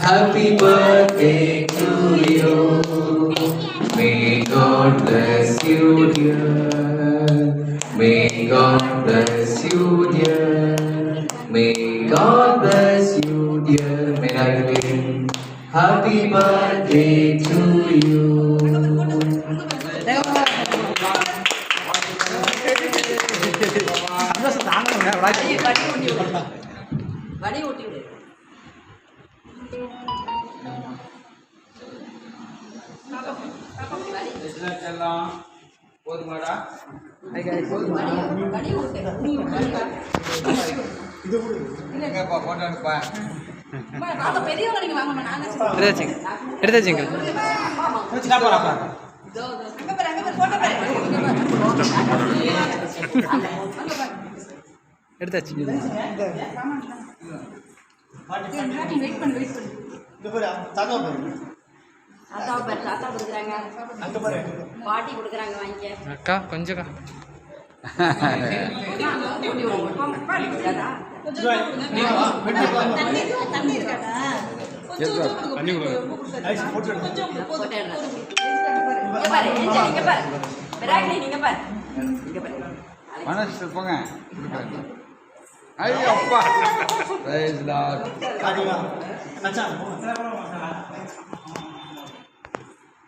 Happy birthday to you. May God bless you, dear. May God bless you, dear. May God bless you, dear. May I begin? Happy birthday to you. எடுத்தாச்சு. அக்கா கொஞ்சம் மனசு போங்க. ஐயோ அப்பா price Lord.